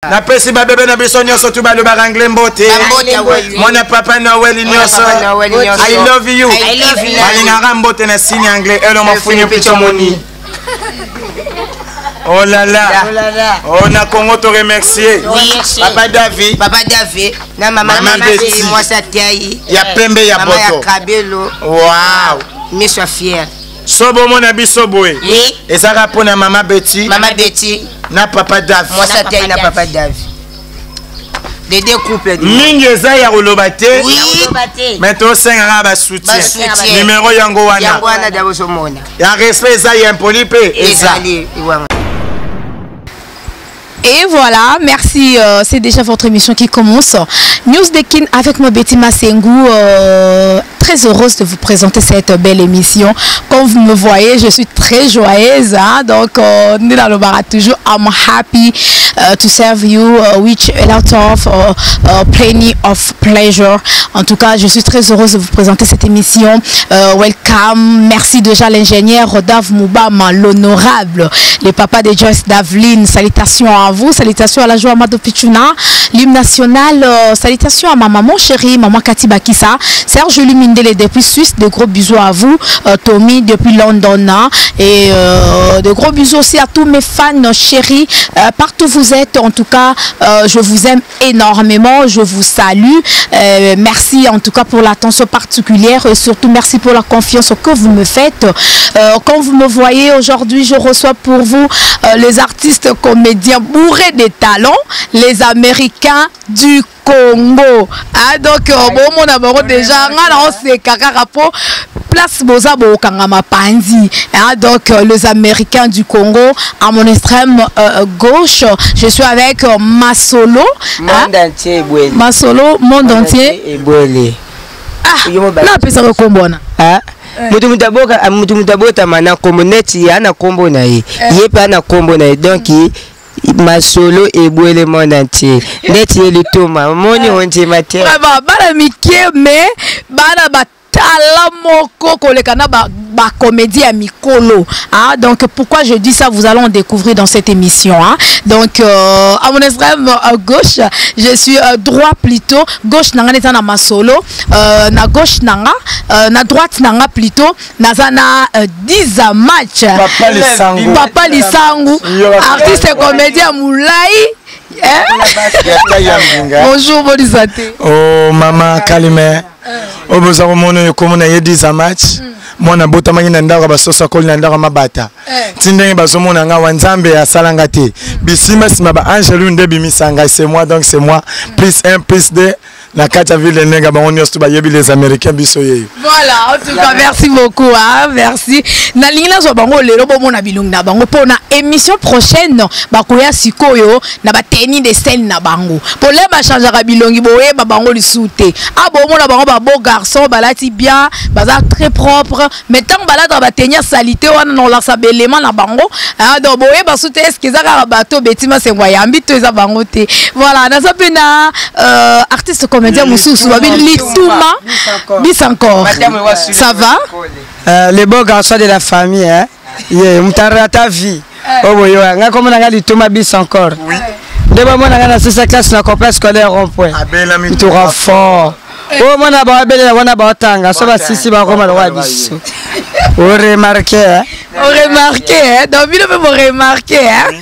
Na pesi ba bébé na biso nyonso tu ba le barangle mbote. Mwana papa Noël nyonso. I love you. Balingara mbote na signe anglais elo mafunye picha moni. Oh là là. On a Congo te remercier. Papa David. Papa David. Na maman Betty. Moi ça taille. Ya pembe ya poto. Maman ya kabelo. Wow. Mais sois fier. Sobo mon biso boy. Oui. Et ça répond à maman Betty. Maman Betty. Na papa David. Moi ça taille na papa David. Des deux couples. Mingeza ya rolobate. Oui. Mais to senga ba soutien. Numéro yango wana. Yango wana dabo somona. Ya respect ça ya impoli pe. Et voilà, merci. C'est déjà votre émission qui commence. News de Kin avec moi Betty Massengou. Très heureuse de vous présenter cette belle émission. Comme vous me voyez, je suis très joyeuse. Hein? Donc, nous dans le bar toujours. I'm happy to serve you with a lot of plenty of pleasure. En tout cas, je suis très heureuse de vous présenter cette émission. Welcome. Merci déjà à l'ingénieur Rodav Moubama, l'honorable, les papas de Joyce Davlin. Salutations à vous, salutations à la joie Amado Pichuna, l'hymne national, salutations à ma maman chérie, maman Kati Bakissa, Serge Lumindele depuis Suisse, de gros bisous à vous, Tommy depuis London, et de gros bisous aussi à tous mes fans chéris, partout où vous êtes. En tout cas, je vous aime énormément, je vous salue, merci en tout cas pour l'attention particulière et surtout merci pour la confiance que vous me faites. Quand vous me voyez aujourd'hui, je reçois pour vous les artistes comédiens bourrés de talents, les Américains du Congo. Ah, donc, bon, mon amour, déjà, on sait qu'à place Bozabo Kangama Panzi. Donc, les Américains du Congo, à mon extrême gauche, je suis avec Masolo. Monde entier, Masolo, monde entier. Ah, là, peut ça recombona. Ah. Mutu mutabota mana kombo neti ana kombo na ye. Yepa ana kombo na ye. Donc Masolo et Bouele monde entier. Neti ye litoma. Moni onje matière. Vraiment, bana mikie mais bana talamoko kolekana ba comédie à Mikolo. Hein? Donc pourquoi je dis ça, vous allez découvrir dans cette émission. Hein? Donc à mon extrême gauche, je suis droit plutôt. Gauche nanga neta na Masolo, na gauche nanga, na droite nanga plutôt. Nazana 10 match. Papa Lisangu, artiste comédien Moulai. Bonjour Bolisate. Oh maman Kalime. Oh bozaro mono komona yedi za match. Mwana bota mangina ndaka basosa koli ndaka mabata. Tindenge bazomona nga wanzambe ya salangate. Bisima sima ba Angelou ndebi misanga c'est moi donc c'est moi. Plus 1 plus 2. La carte ville de Nenga Baonios ba yebi les Américains bisoye. Voilà, en tout cas merci beaucoup hein, merci. Na lingina zo bango lelo bomo na bilung na bango pona émission prochaine bakoya sikoyo na ba tennis de scène na bango. Pour les ba changer ka bilongi boye ba bango lisute. Ah bomo na bango ba beau garçon balati bien, baza très propre, mais tant balata ba tenir salité wana non la sabelema na bango. Ah donc boye ba soute est-ce que za ka bato betima se ngoyambi to za bango te. Voilà, na sapena artiste comédien Moussous Babi Lituma bis encore. Ça va? Les beaux garçons de la famille hein. Yeah, mutara ta vie. Oh boyo, nga comme na Lituma bis encore. Oui. Deba mona na sisa classe na complexe scolaire rond-point. Abela mi tout fort. Oh mona ba abela wana ba tanga so ba sisi ba koma wa biso. On remarque hein. On remarque hein. Donc bino me remarque hein.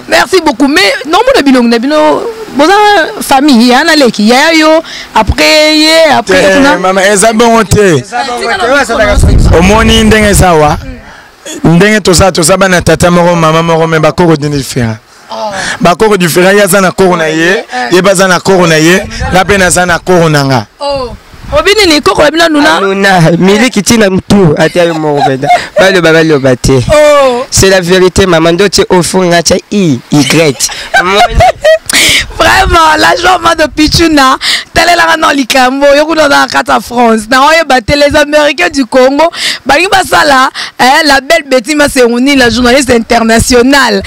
Merci beaucoup mais non mon bilong na bino bon famille hein na leki ya yo après maman ezabonte omoni ndenge sawa ndenge toza bana tata moko mama moko me bakoko différent bakoko différent ya za na koko na ye ye baza na koko na ye na pe na za na koko nanga obini ni koko bina nuna miliki tina mtu atia yo mo benda bale babalo baté c'est la vérité maman dote au fond ngacha y vraiment la joie de Pichuna telle la dans likambo yoko dans la carte France na oye batté les Américains du Congo bali basala la belle Betty Massengou la journaliste internationale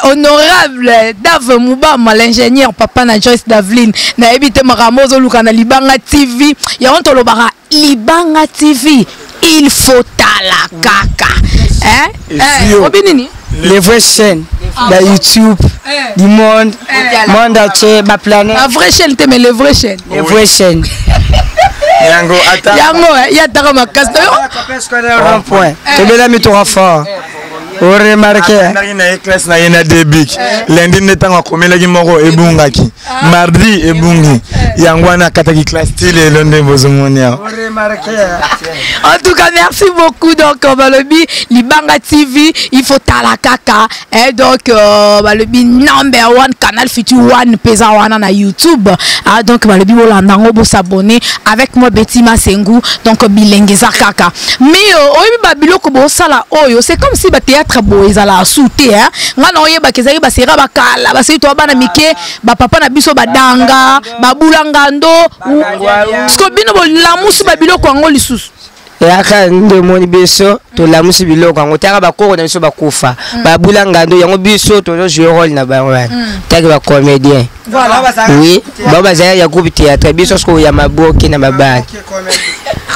honorable Dave Moubama l'ingénieur papa na Joyce Davlin na ebité maramozo luka na Libanga TV ya on tolobara Libanga TV il faut tala kaka obinini les vraies chaînes de YouTube, du monde entier, ma planète. La vraie chaîne, mais les vraies chaînes. Les vraies chaînes. Yango, attends. Yango, il y a ta ma casse. Rond-point. Tu es là, mais tu es fort. Vous remarquez. Lundi netanga komelaki moko ebungaki. Mardi ebungi. Yangwana kataki classe style et l'onde bozomonia. En tout cas, merci beaucoup. Donc, Balobi, Libanga TV, il faut talakaka. Et donc, Balobi, number one canal futur one pesa wana na YouTube. Ah, donc, Balobi, Olandango, bo s'abonner avec moi, Betty Masengu. Donc, Bilengeza kaka. Mais, oyebi babilo ko bo sala oyo, c'est comme si ba théâtre bo ezala souté, hein. Ngana oyeba kezaki ba sera ba kala, ba seri to bana mike, ba papa na biso ba danga, ba bulangando. Sko bino bo lamusi babilo ko ngo lisusu. Yaka ndemoni biso to lamusi biloko ngo taka bakoko na biso bakufa babulangando yango biso to jouer rôle na bango taka ba comédien. Voilà. Oui, baba zaya ya groupe théâtre biso sko ya maboki na mabaki.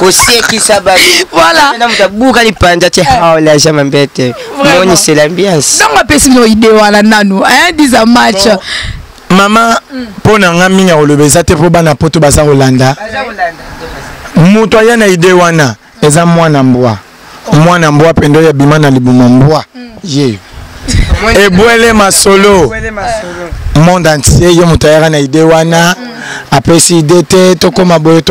Aussi qui sabali. Voilà. Na mutabuka ni panda ti haola jama mbete. Moni c'est l'ambiance. Donc ma pesi no idée wala nanu hein disa match. Maman pona nga minga olobeza te po bana poto baza Rolanda. Muto ya na idée wana eza mwana mbwa pendo ya bimana libuma mbwa. Ye. Ebwele masolo. Monde entier yo mutayara na idée wana apesi idée te tokoma boye.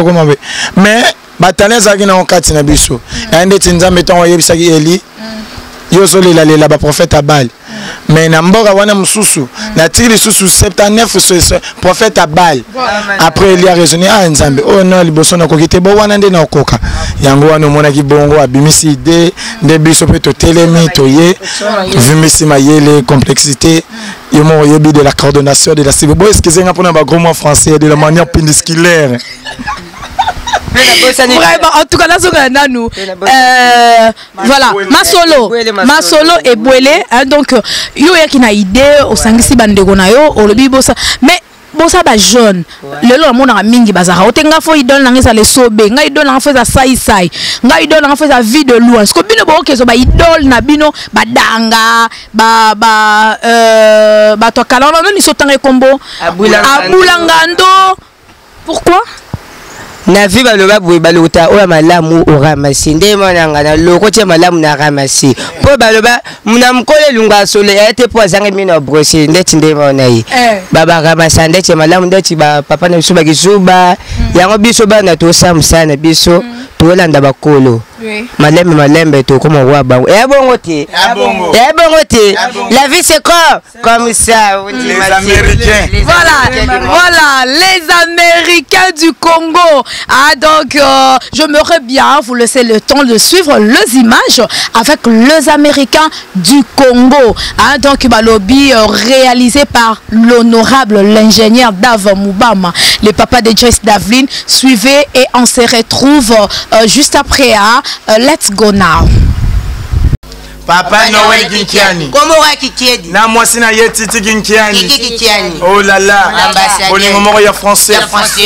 Mais batale zaki na okati na biso. Ande tinzambe ton yebisaki Eli. Yo soli la ba prophète Abal. Mais na mboka wana mususu na tiri susu 79 prophète Abal. Après il a raisonné nzambe oh non liboso na kokite bo wana nde na okoka. Yango wana mona ki bongo abimisi ide nde biso pe to telemi to ye vimisi mayele complexité yo mo yebi de la coordination de la cible. Bo excusez nga pona ba gros mot français de la manière pendisculaire. Vraiment, en tout cas, là, voilà, Masolo et Bouélé, hein, donc, yo y a qui n'a idée, au sangisi bandegonayo, au lobby bossa, mais bossa ba jaune, le long mon mingi bazara, au tenga fo idole n'angisa les sobe, nga idole n'en fait sa sai, nga idole n'en fait sa vie de loin, ce que bino bo ke so ba idole na bino badanga, ba to kala non ni sotanga kombo, abulangando, pourquoi? Na vi baloba boye balota oya malamu oramasi nde monanga na loko tie malamu na ramasi po baloba muna mkole lunga sole ete po azange mina brosi ndeti nde monayi baba ramasa ndeti malamu ndeti ba papa na biso bakizuba yango biso bana to samsana biso to landa bakolo malembe to comme roi bango bongo te la vie c'est quoi comme ça on dit les Américains. Voilà les Américains du Congo. Ah donc j'aimerais bien vous laisser le temps de suivre les images avec les Américains du Congo. Ah donc Balobi réalisé par l'honorable l'ingénieur Dave Moubama, le papa de Joyce Davlin. Suivez et on se retrouve juste après à Let's Go Now. Papa Noël Kinkiani. Comment Kikiedi? Na moi sina yetiti Kinkiani. Kikiedi. Oh là là. Bolingo moko ya français.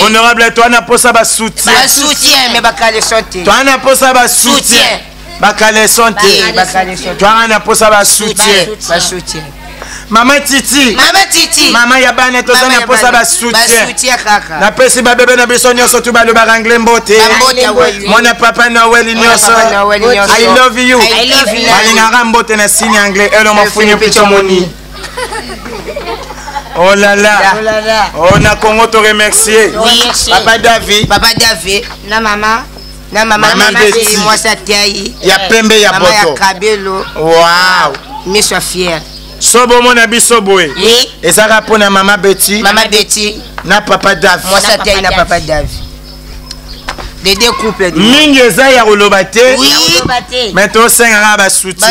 Honorable toi na posa ba soutien. Ba soutien mais bakale santé. Toi na posa ba soutien. Bakale santé. Toi na posa ba soutien. Ba soutien. Maman Titi. Maman ya bana to na posa ba soutien. Ba soutien kaka. Na pesi ba bébé na biso nyonso tu ba le barangle mbote. Mona papa Noël nyonso. I love you. Balingara mbote na signe anglais elo mafunyo picho moni. Oh là là. On a Congo te remercier. Papa David. Na maman Betty. Moi ça tiayi. Ya pembe ya boto. Ya kabelo. Wow. Mais sois fier. Sobo mona biso boy. Oui. Et ça répond à maman Betty. Na papa David. Moi ça tiayi na papa David. Des deux couples. Mingi eza ya kolobate. Oui. Mais to senga ba soutien.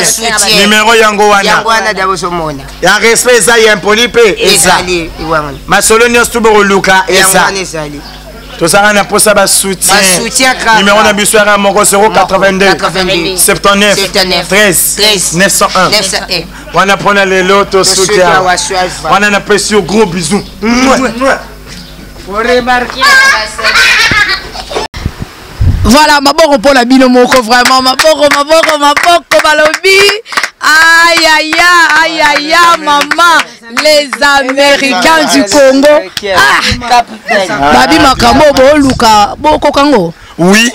Numéro yango wana. Yango wana daboso mona. Ya respect eza ya impoli pe. Ezali. Masolo nyos tu bo luka eza. Ezali. To sanga na posa ba soutien. Numéro na biso ya moko 082 79 13 901. Wana pona lelo to soutien. Wana na pesi au gros bisous. Voilà, ma bonne pour la bino moko vraiment, ma bonne Balobi. Aïe, aïe, aïe, maman. Les Américains du Congo. Babi Makambo, Luka, Boko Kango. Oui.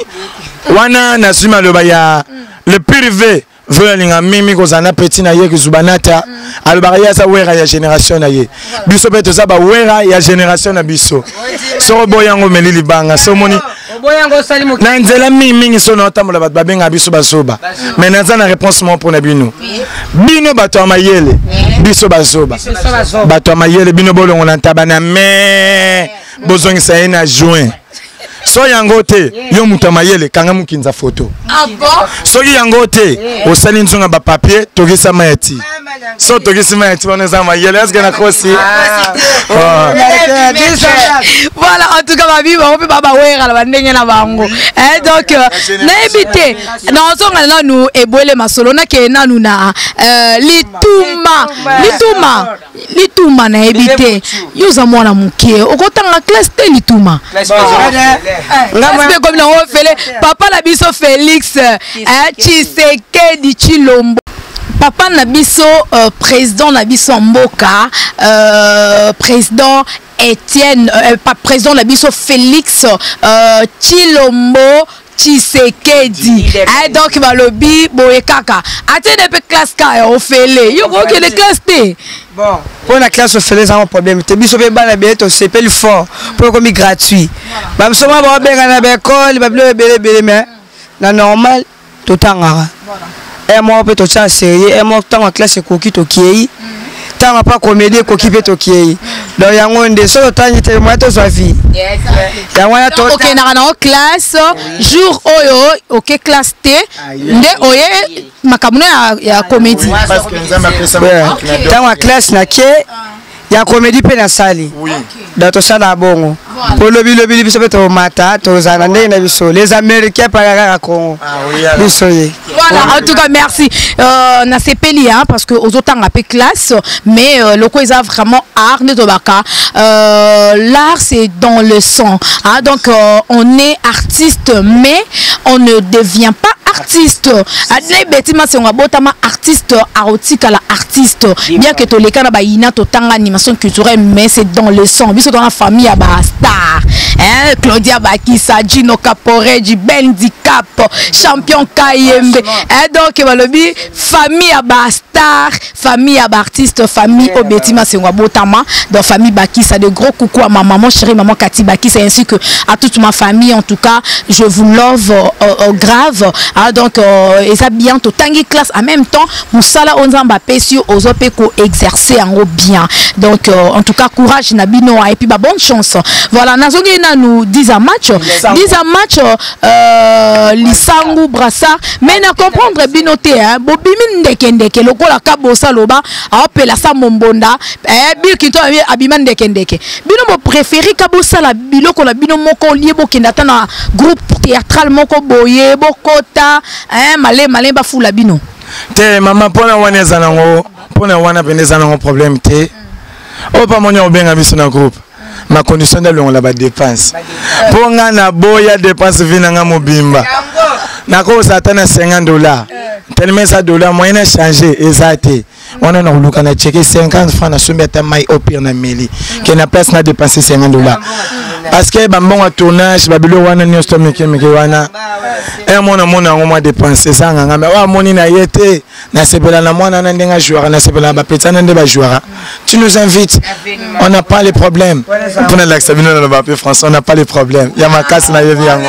Wana nasima lobaya. Le privé. Veut linga mimi kozana petit na ye kizubanata alobaya sa wera ya génération na ye biso beto za ba wera ya génération na biso so boyango melili banga so moni boyango salimo na nzela mimi so na tamola bat babenga biso basoba mais naza na réponse mo pour na bino bino bato mayele biso basoba bato mayele bino bolongo na tabana mais bozongisa ye na juin so yango te yo muta mayele kanga mukinza photo so yango te osali nzonga ba papier togisa maeti so togisa maeti boneza mayele est-ce que na kosi voilà en tout cas babi on peut pas wera la ndenge na bango donc na ebité na zonga na nous ebwele masolo na ke na nuna lituma na ebité yuza mwana muke okotanga classe te lituma comme on fait papa la biso Félix Tshisekedi Tshilombo papa na biso président na biso Mboka président Étienne président na biso Félix Tshilombo Tshisekedi donc balobi boye kaka atene pe classe ka ofele yo ko le classe te bon pour la classe ofele ça un problème te biso pe bana beto c'est pel fort pour comme gratuit ba msoma ba benga na be école ba bele mais na normal to tangara et moi peut to ça sérieux et moi tant en classe koki to kiei tant pas comédie koki pe to kiei donc yango nde so tangi te moi to so vie OK na classe jour oyo OK classe T nde oye makamuno ya comédie parce que nzamba pesa tant en classe na ke ya comédie pe na sali dans to sala bongo pour le biso beto mata to zana ndenge na biso les américains par Congo biso voilà en tout cas merci na sepeli hein parce que aux autant appelé classe mais le quoi ils a vraiment art ne tobaka l'art c'est dans le sang hein donc on est artiste mais on ne devient pas artiste adne betima c'est on botama artiste arotika la artiste bien que to les kana ba ina to tanga animation culturelle mais c'est dans le sang biso dans la famille à star hein Claudia Bakissa Gino Caporé du Bendicap champion Kayembe et donc balobi famille à star famille à artiste famille au betima c'est on botama dans famille Bakissa de gros coucou à ma maman chérie maman Cathy Bakissa ainsi que à toute ma famille en tout cas je vous love grave donc et ça bien tout tangi classe en même temps musala onzamba pesio ozope ko exercer en bien donc en tout cas courage nabino et puis bonne chance voilà nazongi na nous 10 à match lisangu brassard mais na comprendre binoté hein bobimi ndeke lokola kabosa loba apela sa mombonda bil kinto abima ndeke bino mo préféré kabosa la biloko la bino moko liebo kindata na groupe théâtral moko boye bokota hein malé ba fula bino te maman pona wana zanango pona wana peneza nango problème te o pa monya obenga biso na groupe ma condition de longa la ba dépense ponga na boya dépense vinanga mobimba nako satana $50 tellement ça dollar moyen a changé exacté on a luka na checker 50 francs na sombeta mai au pire na meli qui na place na dépenser $50 parce que bambon à tournage babilo wana ni stock meke wana et mona on dépenser ça nganga mais wa moni na yete na sepela na mwana na ndenga joueur na sepela ba petana nde ba joueur tu nous invites on n'a pas les problèmes pour la Sabino na ba français on n'a pas les problèmes ya makasi na yevi yango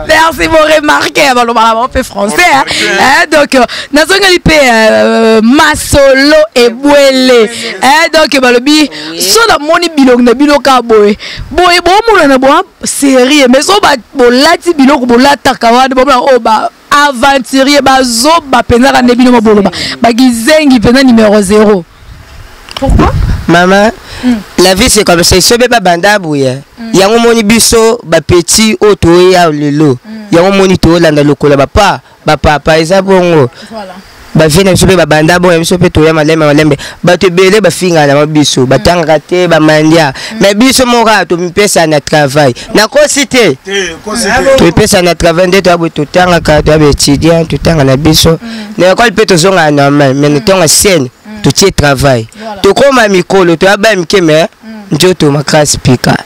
merci pour remarquer avant le parler peu français hein donc nazongali pe masolo et bwele donc balobi so la moni bilok na biloka boye bo mo na bo série mais so ba bolati biloko bolata kawade bo o ba aventurier bazo ba penza na bino moboloba ba gizengi pena numéro 0 pourquoi maman la vie c'est comme ça so be ba banda bouya yango moni biso ba petit oto ya lelo yango moni to landa lokola ba papa eza bongo voilà ba vient biso pe ba banda bon biso pe to ya malembe ba te belé ba finga na biso ba tanga te ba mandia mais biso mora to mpesa na travail na ko cité to mpesa na travail nde to abo to tanga ka to ba étudiant to tanga na biso na école pe to zonga normal mais to nga scène to tie travail to koma mikolo to ba mikeme njoto makasi pika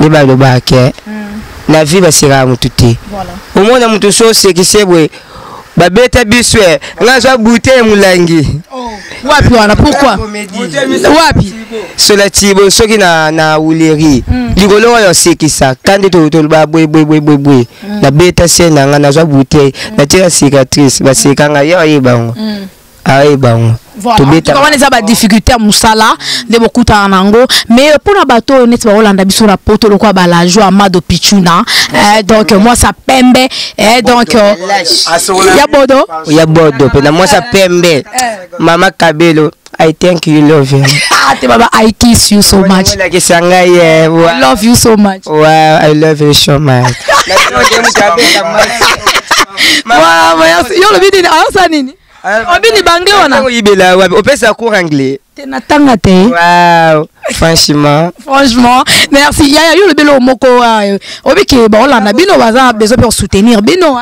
ni ba lo ba ke na vie ba sera mutu te au monde mutu so se ki sebwe ba beta biswe ngazo bouteille mulangi wapi wana pourquoi wapi sola tibo soki na uleri ligolo yo sekisa kandi to ba boy na beta sena nga nazo bouteille na tira cicatrice ba sekanga yo yibango bango voilà comment les a difficulté à musala de beaucoup tanango mais pour la bateau net ba Holanda biso na poto le quoi ba la joie Amado Pichuna donc moi ça pembe donc ya bodo pe na moi ça pembe mama Kabelo I thank you love you te baba I kiss you so much I love you so much wow I love you so much yo le bidi asa nini obini bangle wana ibela wapi opesa cours anglais tena tanga te wow franchement merci ya yo le belo moko obiki ba Holanda bino baza besoin pour soutenir bino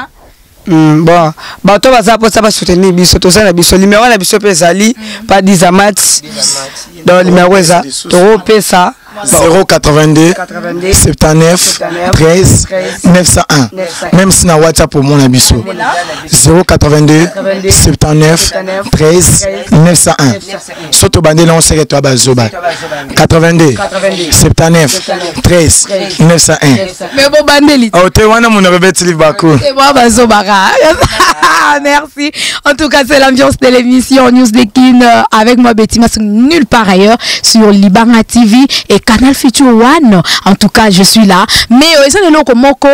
bon bato baza pour ça ba soutenir biso to ça na biso numéro na biso pesali pas 10 amats dans numéro ça to pesa 082 79 13 901 même si na WhatsApp pour mon abisso 082 79 13 901 soto bande non c'est toi bazoba 82 79 13 901 mais bon bandeli oh te wana mon rebeti li bako et moi bazoba merci en tout cas c'est l'ambiance de l'émission News de Kin avec moi Betty Masseng nulle part ailleurs sur Libanga TV et Canal Future One. En tout cas, je suis là. Mais ça ne loko moko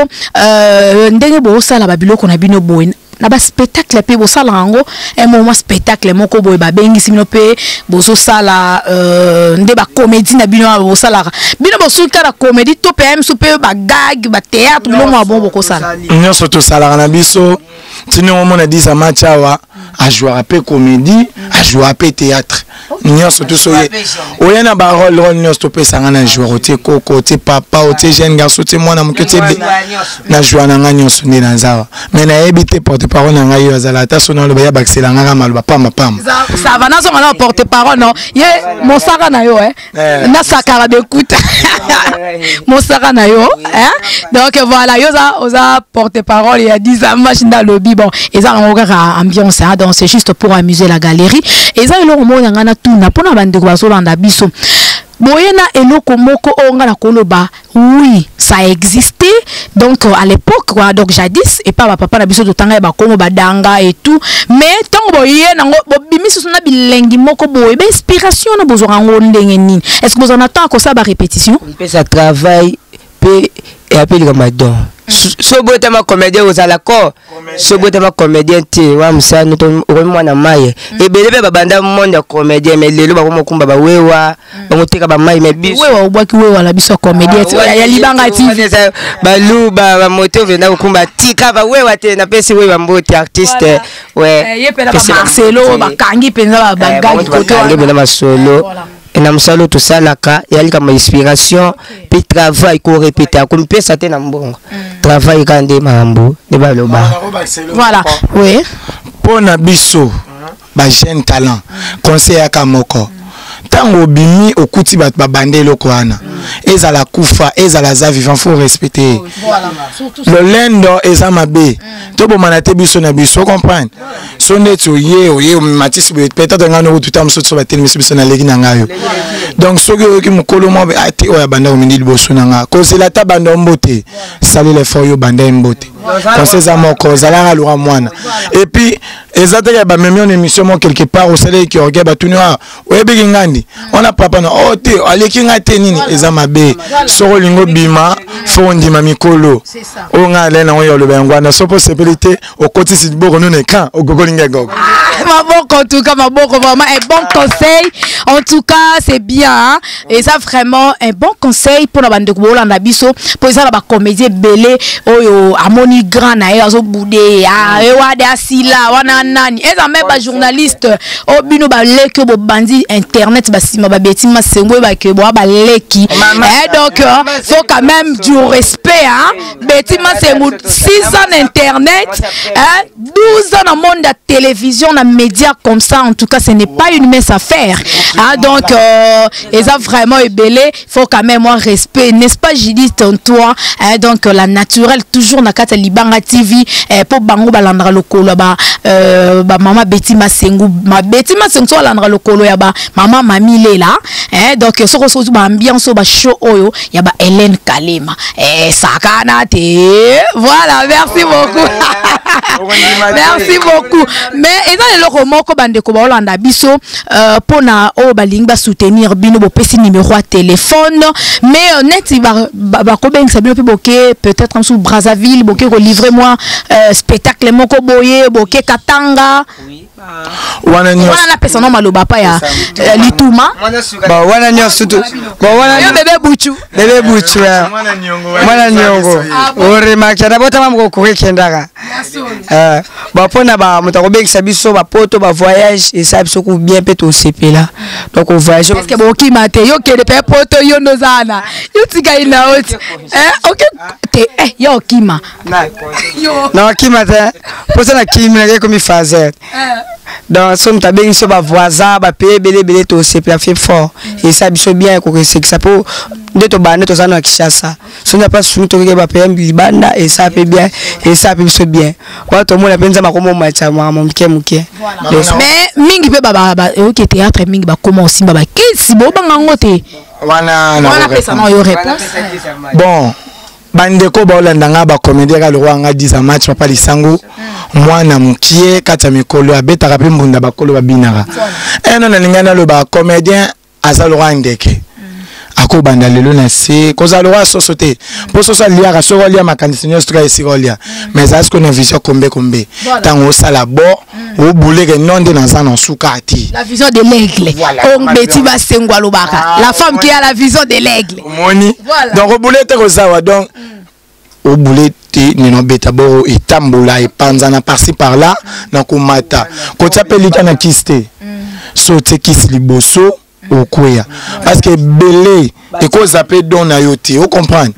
ndenge bo sala babilo kona bino boy. Na ba spectacle pe bo sala ngo un moment spectacle moko boy ba bengi simino pe bo so sala nde ba comédie na bino bo sala. Bino bo suka la comédie to PM so pe ba gag ba théâtre lo mo bon boko sala. Nyo soto sala na biso. Tino mo na 10 amachawa a jouer à peu comédie, a jouer à peu théâtre. Nyo soto soye. Oyana ba rôle nyo stopé sanga na jouer au te koko, te papa, au te jeune garçon, te moi na mo te na jouer na nga nyo sonné na zawa. Mais na ebité porte-parole na nga yo azala ta sono lo ba baxela nga maluba pamba. Ça va na so na porte-parole non. Ye mon saka na yo na sakara d'écoute. Mon saka na yo donc voilà yo za porte-parole il y a 10 ans machine dans lobby bon et ça on regarde ambiance donc c'est juste pour amuser la galerie et ça le moment ngana tuna pona bande ko basolanda biso boyena eloko moko onga na koloba oui ça existait donc à l'époque quoi donc jadis et pas papa na biso to tanga ba kongo badanga et tout mais tango boyena bo bimiso na bilengi moko boye ba inspiration na bozora ngo ndenge nini est-ce que vous en attendez ko ça ba répétition on peut ça travail pe et appelle comme madon so bote ma comédien aux alako so bote ma comédien ti wa musa no to mwana maye e belebe ba banda monde comédien mais lelo ba ko kumba ba wewa ba motika ba maye mais biso wewa obwaki wewa la biso comédien ya Libanga TV ba luba ba moto vena kumba tika ba wewa te na pesi wewa mboti artiste ouais ye pela ba Marcelo ba kangi penza ba gagi ko kangi bena masolo et na msalo to salaka yali kama inspiration puis travail ko répéter comme pesa te na mbongo travail kande mambo ne ba loba voilà oui pona biso ba jeune talent conseil aka moko tango bimi okuti bat ba bandelo ko ana ezala kufa ezala za vivant faut respecter voilà le lendo ezama be to bo manate biso na biso comprendre so neto ye matisi peut-être ngano tout am so ba telemiso biso na legi na ngayo donc so ki mukolo mo ati oya banda omindi liboso na nga ko c'est la ta banda mbote sali le fo yo banda mbote conseil za moko zala lwa mwana et puis ezataka ba même une émission mo quelque part au soleil qui orga ba tunwa oyebeki ngandi on a papa na oh te aleki ngate nini ezama be so lingo bima fo ndima mikolo o nga le na yo lo bengwana so possibilité o kotisi boko no ne kan o gogolinga gogo en tout cas, vraiment un bon conseil. En tout cas, c'est bien. Hein? Et ça, vraiment, un bon conseil pour la bande de Bolanda Bisso. Pour ça, la comédie belé, oh, Amoni Grand, Azo Boudé, Ewade Asila, Wananani. Et ça, même, les journalistes, oh, bino, ba leki, bo bandi, internet, ba sima, ba beti, ma sengwe, ba ke, bo, ba leki. Et donc, faut quand même du respect, hein. Beti, ma sengwe, 6 ans d'internet, 12 ans dans le monde de la télévision, dans les médias comme ça, en tout cas, ce n'est pas une mince affaire. Hein, donc, et ça vraiment est belé, il faut quand même un respect, n'est-ce pas, Judith, toi? Hein, donc, la naturelle, toujours dans la Libanga TV, pour Bango Balandra Lokolo, maman Betty Masengu, ma Betty Masengu, Balandra Lokolo, maman Mami Lela. Hein, donc, ce que vous avez ambiance, show, oyo, y a Hélène Kalema. Sakana te. Voilà, merci beaucoup. Merci beaucoup. Mais et dans le roman ko bande ko Holanda biso pour na o balinga soutenir bino bo pesi numéro à téléphone mais net ba ko ben ça bien peut-être en sous Brazzaville boké ko livrer moi spectacle moko boye boké Katanga. Oui. Wana na pesa no maloba pa ya lituma ba wana nyo surtout ba wana yo bébé buchu mwana nyongo ore makana bota mamko ko kendaka ba pona ba mutako bekisa biso ba poto ba voyage et ça biso ko bien peto CP là donc on voyage parce que bo ki mate yo ke de pe poto yo nozana yo tika ina oti OK te yo kima yo na kima te posa na kima na ko mi fazer donc somme ta bien so ba voisin ba payer belé to CP la fait fort et ça biso bien ko c'est que ça pour de to bande to ça na Kinshasa so n'a pas sous to ke ba payer libanda et ça fait bien et ça biso bien kwa to mo na penza makomo macha mama mke mais mingi pe baba OK théâtre mingi ba comment aussi baba kesi bo banga ngote wana pesa na yo réponse bon bandeko baolanda nga ba comédie ka lwa nga 10 match papa lisango mwana mukie kata mikolo abetaka pe mbunda bakolo babinaka eno na lingana lo ba comédien azalwa ndeke ako banda lelo na se kozalwa sosote po soso liaka so lia makandisinyo stra isirolia mais est-ce qu'on a vision combé tango sala bo o bouleke nonde na sana sukati la vision de l'aigle on beti ba sengwa lobaka la femme qui a la vision de l'aigle moni donc o boulete kozawa donc o boulete nino beta bo etambola e panzana par-ci par-là na komata ko tsapelika na kiste so te kis liboso okuya parce que belé et cause appelé don na yote vous comprenez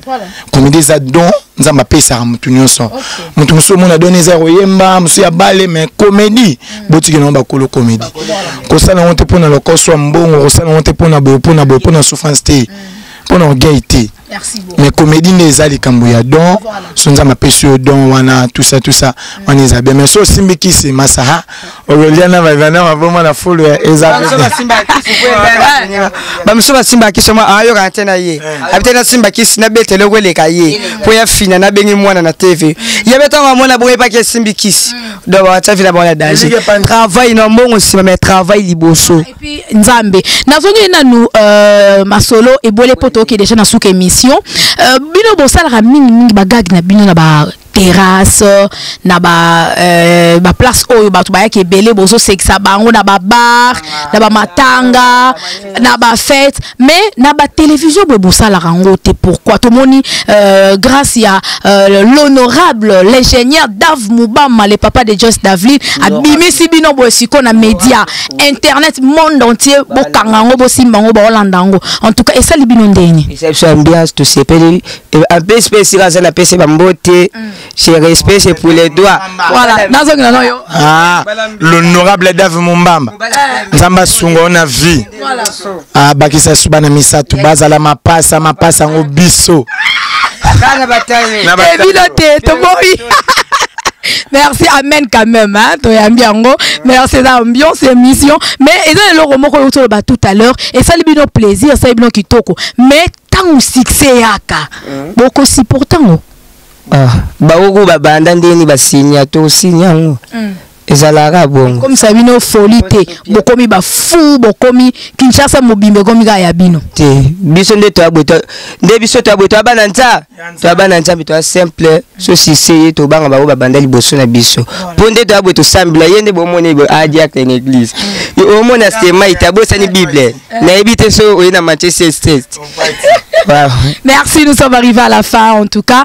comme des don nzamba pesa mutu nyonso mutu muso mona donner zéro yemba musu ya bale mais comédie botiki no ba kolo comédie ko sala honte pona le koso mbongo ko sala honte pona pona souffrance te pona gaieté. Merci beaucoup. Mais comédie les ali kamboya don sonza mapesio don wana tout ça on les a bien mais so simbiki c'est masaha Oroliana va venir ma vraiment la foule ezali ba msoba simba kisoma ayo ka tena ye abitena simba kisi na betele kweleka ye po ya fina na bengi mwana na TV ya betanga mwana boye pa ke simbi kisi do ba tsafi na bona danger travail no mbongo sima mais travail liboso et puis nzambe nazongi na nous masolo et bolé poto qui déjà na souka émission bino bo sala mingi bagag na bino na ba terrasse na ba place oyo batu ba yake belé bozo sekisa bango na ba bar na ba matanga na ba fête mais na ba télévision bo sala rango te pourquoi to moni grâce à l'honorable l'ingénieur Dave Moubama le papa de Just Davlin abimisi bino bo siko na média internet monde entier bo kangango bo simbango ba holandango en tout cas et ça libino ndeni c'est ambiance to sepeli un peu spécial ça na pese bambote c'est respect c'est pour les doigts voilà nazonga yo l'honorable Dave Moubama nzamba sungo na vie bakisa subana misatu bazala mapasa ngo biso kana bataille na bataille. Merci, amen quand même, hein, merci l'ambiance, émission, mais et dans le roman qu'on a tout à l'heure, et ça lui donne plaisir, ça lui donne kitoko, mais tant succès yaka, beaucoup si pourtant. Baogo babanda ndeni basinya to sinyango. ezalaka bongo comme ça bino folie te bokomi ba fou bokomi Kinshasa mobimbe komi ka ya bino te biso nde to aboto nde biso to aboto abana nza bito simple so si c'est to banga ba banda liboso na biso po nde to aboto sambila yende bomone bo adia ka église o mona sema itabosa ni bible na ebite so o na Manchester State. Merci, nous sommes arrivés à la fin. En tout cas,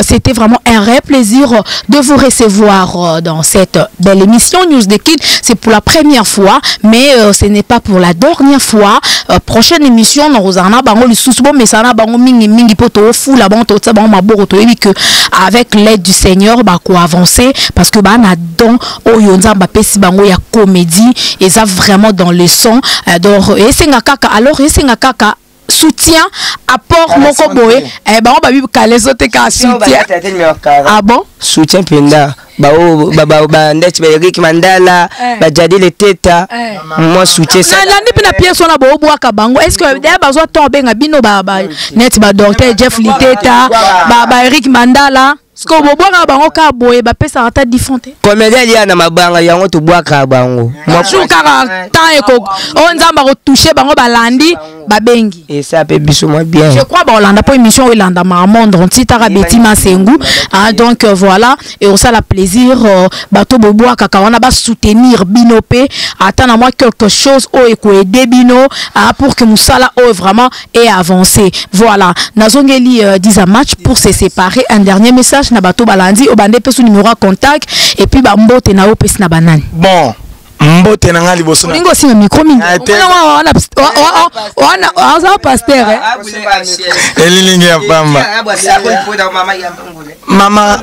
c'était vraiment un réel plaisir de vous recevoir dans cette belle émission News des Kids. C'est pour la première fois, mais ce n'est pas pour la dernière fois. Prochaine émission, nous allons bango lisusubo mais ça na bango mingi poto fou la bango to bango maboko to ebi que avec l'aide du Seigneur ba ko avancer parce que ba na don oyonza ba pesi bango ya comédie et ça vraiment dans le son donc esenga kaka alors esenga kaka soutien apport moko boye bango ba bibi kale sote ka soutien ah bon soutien penda ba ndeti ba Eric Mandala ba jadi le teta moi soutien ça la ndi pina pièce on a bo boaka bango est-ce que d'ailleurs bazo tomber nga bino ba net ba docteur Jeff Liteta ba Eric Mandala ce que boboka bango ka boye ba pesa ata diffonté comédien liya na mabanga yango to boaka bango moi chukara temps eko on nzamba ko toucher bango balandi ba bengi et ça peut biso moi bien je crois ba Hollanda pour émission Hollanda monde entier tara Betty Masengu donc voilà et on ça la plaisir bato boboaka ka wana ba soutenir binope attendre moi quelque chose o eko aider bino pour que musala o vraiment ait avancé voilà nazongeli 10 match pour se séparer un dernier message na bato balandi obande pe su numéro à contact et puis ba mbote na opesi na banani bon mbote na ngali boso ningo si micro mingi on pasteur elilingi ya pamba mama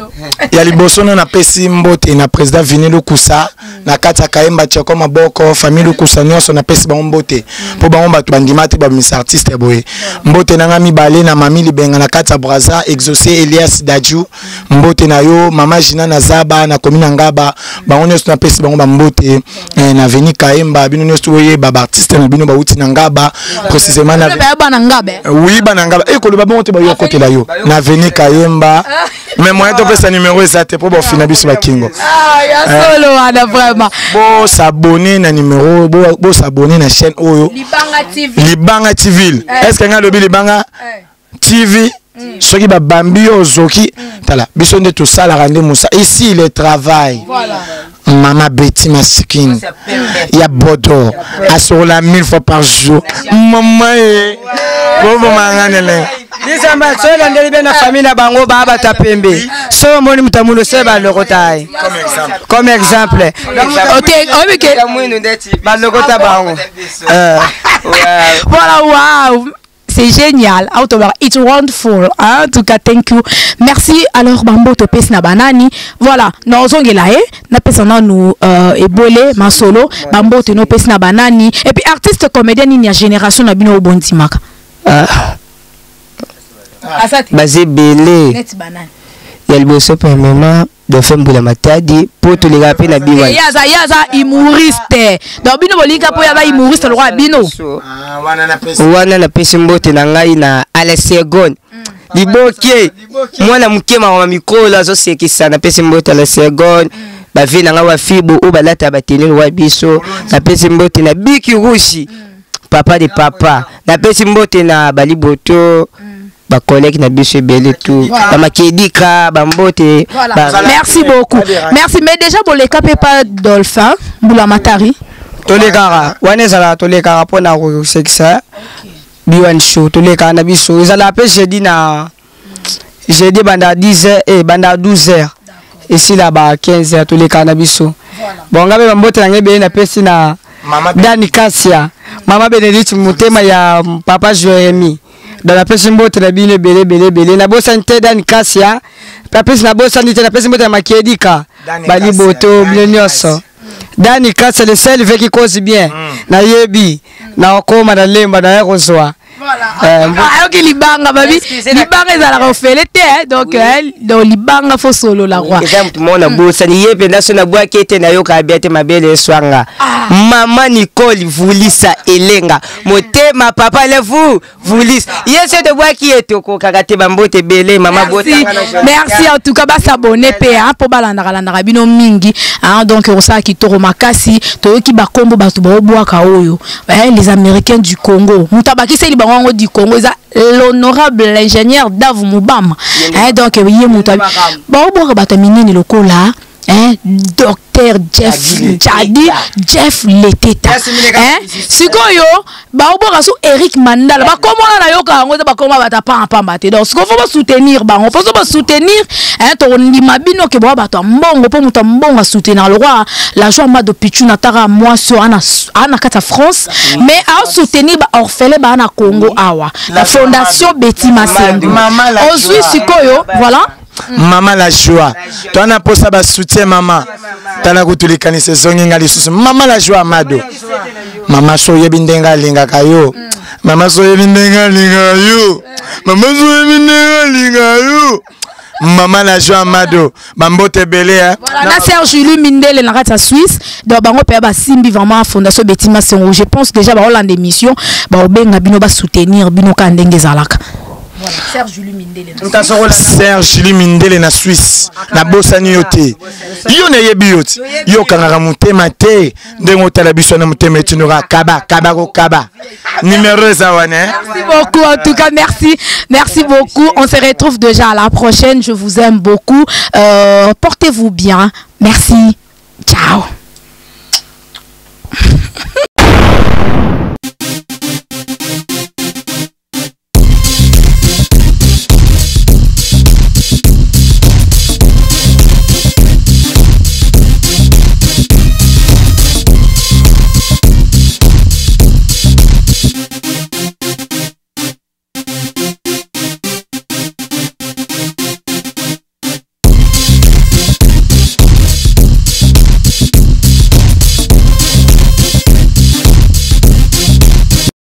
ya liboso na pesi mbote na président Vini Lukusa na kata kaemba tchako maboko famille Lukusa nyonso na pesi ba mbote po ba mbato bandimati ba mis artiste boye mbote na ngami bale na mami libenga na kata Braza exaucé Elias Dadju mbote na yo mama Jina na Zaba na komina ngaba ba nyonso na pesi ba mbote na Vini kaemba bino nyonso oye ba artiste na bino ba uti na ngaba précisément na ba ngabe oui ba ngaba e ko le ba mbote ba yo côté la yo na Vini kaemba mais moi je peux sa numéro exact pour finir biso ba kingo ya solo ana vraiment bo s'abonner na numéro bo s'abonner na chaîne oyo Libanga TV est-ce que nga lobi Libanga TV soki ba bambi ozoki tala biso nde to sala rande musa ici le travail voilà Maman Betty Masikine il y a Bodo à sur la 1000 fois par jour maman et bobo manganele Disamba sola ndeli na famille na bango baba tapembe so moni mutamulo seba lokotai comme exemple OK OK ba lokota bango voilà waouh c'est génial. It's wonderful. En tout cas, thank you. Merci. Alors, Bambo to pes na banani. Voilà. Nous on là na pesa na nous ebole ma solo. Bambo to no pes na banani. Et puis artiste comédien ni génération na bino obontimaka. Basé belé. Net banani. Il y a le bosso pour maman de Fembula Matadi pour tous les rapés na biwa. Yaza humoriste. Donc bino bolika po yaza humoriste le roi bino. Wana na pesi mbote na ngai na à la seconde. Liboke. Mwana mukema wa mikolo azo sekisa na pesi mbote à la seconde. Ba vina nga wa fibo o balata bateni wa biso na pesi mbote na Biki Rushi. Papa de papa. Na pesi mbote na Baliboto. Ba collègue na biso belé tout ba makedika ba mbote merci beaucoup merci mais déjà pour les capé pas Dolphin Mbula Matari tolekara wanezala tolekara pona ko sekisa biwan show tolekara na biso ezala pe jeudi banda 10h et banda 12h ici là bas 15h tolekara na biso bon ngabe ba mbote na ngebe na pesi na Dani Kasia mama Benedict Mutema ya papa Joemi dans la personne botte la bine belé na bossa nte Dani Kasia la personne na bossa nte la personne botte makedika bali boto blenyoso Dani Kasia le seul qui cause bien na yebi na okoma na lemba na yakozwa Ok, libanga, babi. Libanga, ils allaient refaire l'été, donc, libanga, faut solo la roi. Maman Nicole Voulissa Elenga. Moté, ma papa, le vous, Vouliss. Yes, c'est de voir qui est au Kokagate Bambo, te belé, maman. Merci, en tout cas, bah, s'abonner, pour balandara, bino mingi, donc, on sait qui toro makasi, to qui ba kombo, ba tuba oboa kaoyo. Les Américains du Congo. Moutabaki, c'est les barons du Congo, l'honorable ingénieur Dave Moubam. Donc, oui, Moutabaki. Bah, oboa, bah, terminé, le coup là. Docteur Jeff Jadi Jeff Leteta sikoyo baoboka so Eric Mandala bakomona na yoka ngo bakoma batapa pambate donc siko faut soutenir bango faut soutenir to ndima bino ke bo bato mbongo po muto mbongo soutenir le roi la joie ma de pichu na tara moi so ana kata France mais à soutenir ba orphelin ba na Congo awa la fondation Betty Masengo ozui sikoyo voilà. Maman la joie. Toi na posa ba soutien maman. Tala kutulika saison ngali susu. Maman la joie Mado. Maman so yebindenga linga kayo. Maman so yebindenga linga yo. Maman so yebindenga linga yo. Maman la joie Mado. Bambote belé hein. Voilà, Serge Julie Mindele na rata Suisse. Donc bango pe ba simbi vraiment fondation Betty Masengo. Je pense déjà ba Hollande émission ba obenga bino ba soutenir bino ka ndenge zalaka. Voilà, Serge Julie Mindele. Serge Julie Mindele na Suisse. Na bosani yote. Yo na yebi yote. Yo kangaka mutema te. Ndengo tala biso na mutema etinora kaba ko kaba. Numéro ça wane. Merci beaucoup en tout cas merci. Merci beaucoup. On se retrouve déjà à la prochaine. Je vous aime beaucoup. Portez-vous bien. Merci. Ciao.